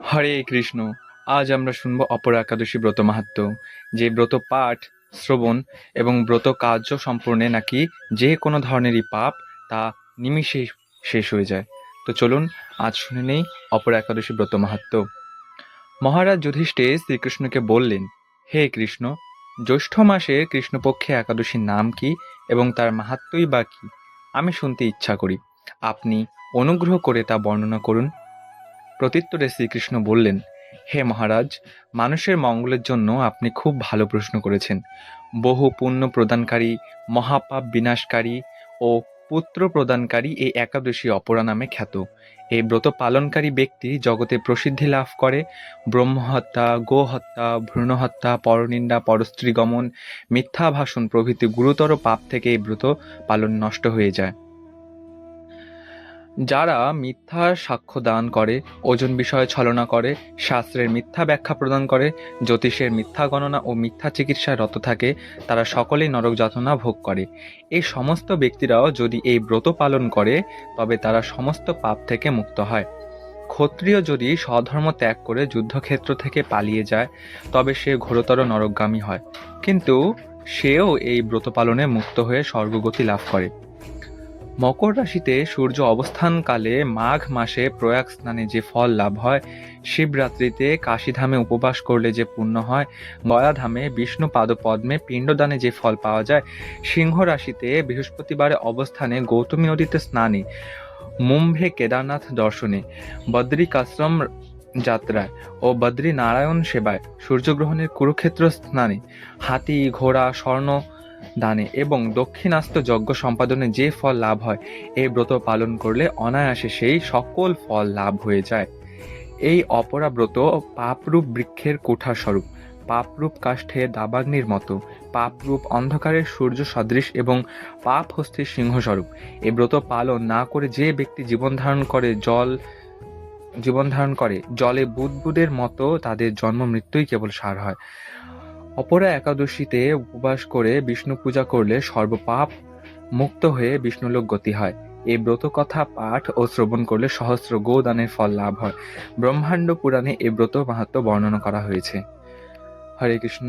হরে কৃষ্ণ। আজ আমরা শুনব অপরা একাদশী ব্রত মাহাত্ম্য। যে ব্রত পাঠ, শ্রবণ এবং ব্রত কার্য সম্পূর্ণে নাকি যে কোনো ধরনেরই পাপ তা নিমিষেই শেষ হয়ে যায়। তো চলুন আজ শুনে নেই অপরা একাদশী ব্রত মাহাত্ম্য। মহারাজ যুধিষ্ঠির শ্রীকৃষ্ণকে বললেন, হে কৃষ্ণ, জ্যৈষ্ঠ মাসের কৃষ্ণপক্ষে একাদশীর নাম কি এবং তার মাহাত্ম্যই বা কি? আমি শুনতে ইচ্ছা করি। আপনি অনুগ্রহ করে তা বর্ণনা করুন। প্রত্যুত্তরে শ্রীকৃষ্ণ বললেন, হে মহারাজ, মানুষের মঙ্গলের জন্য আপনি খুব ভালো প্রশ্ন করেছেন। বহু পুণ্য প্রদানকারী, মহাপাপ বিনাশকারী ও পুত্র প্রদানকারী এই একাদশী অপরা নামে খ্যাত। এই ব্রত পালনকারী ব্যক্তি জগতে প্রসিদ্ধি লাভ করে। ব্রহ্মহত্যা, গোহত্যা, ভ্রূণহত্যা, পরনিন্দা, পরস্ত্রীগমন, মিথ্যা ভাষণ প্রভৃতি গুরুতর পাপ থেকে এই ব্রত পালন নষ্ট হয়ে যায়। যারা মিথ্যা সাক্ষ্য দান করে, ওজন বিষয়ে ছলনা করে, শাস্ত্রের মিথ্যা ব্যাখ্যা প্রদান করে, জ্যোতিষের মিথ্যা গণনা ও মিথ্যা চিকিৎসায় রত থাকে, তারা সকলেই নরক যাতনা ভোগ করে। এই সমস্ত ব্যক্তিরাও যদি এই ব্রত পালন করে তবে তারা সমস্ত পাপ থেকে মুক্ত হয়। ক্ষত্রিয় যদি স্বধর্ম ত্যাগ করে যুদ্ধক্ষেত্র থেকে পালিয়ে যায় তবে সে ঘোরতর নরকগামী হয়, কিন্তু সেও এই ব্রত পালনে মুক্ত হয়ে স্বর্গগতি লাভ করে। মকর রাশিতে সূর্য অবস্থানকালে মাঘ মাসে প্রয়াগ স্নানে যে ফল লাভ হয়, শিবরাত্রিতে কাশীধামে উপবাস করলে যে পুণ্য হয়, গয়াধামে বিষ্ণু পাদপদ্মে পিণ্ডদানে যে ফল পাওয়া যায়, সিংহ রাশিতে বৃহস্পতিবারে অবস্থানে গৌতমী নদীতে স্নানে, মুম্বে কেদারনাথ দর্শনে, বদ্রিকাশ্রম যাত্রায় ও বদ্রী নারায়ণ সেবায়, সূর্যগ্রহণের কুরুক্ষেত্র স্নানে, হাতি ঘোড়া স্বর্ণ দানে এবং দক্ষিণাস্ত যজ্ঞ সম্পাদনে যে ফল লাভ হয়, এই ব্রত পালন করলে অনায়াসে সেই সকল ফল লাভ হয়ে যায়। এই অপরা ব্রত পাপরূপ বৃক্ষের কুঠার স্বরূপ, পাপরূপ কাষ্ঠে দাবাগ্নির মতো, পাপরূপ অন্ধকারের সূর্য সদৃশ এবং পাপ হস্তির সিংহস্বরূপ। এই ব্রত পালন না করে যে ব্যক্তি জীবন ধারণ করে জলে বুদবুদের মতো, তাদের জন্ম মৃত্যুই কেবল সার হয়। অপরা একাদশীতে উপবাস করে বিষ্ণু পূজা করলে সর্বপাপ মুক্ত হয়ে বিষ্ণুলোক গতি হয়। এই ব্রত কথা পাঠ ও শ্রবণ করলে সহস্র গোদানের ফল লাভ হয়। ব্রহ্মাণ্ড পুরাণে এই ব্রত মাহাত্ম্য বর্ণনা করা হয়েছে। হরে কৃষ্ণ।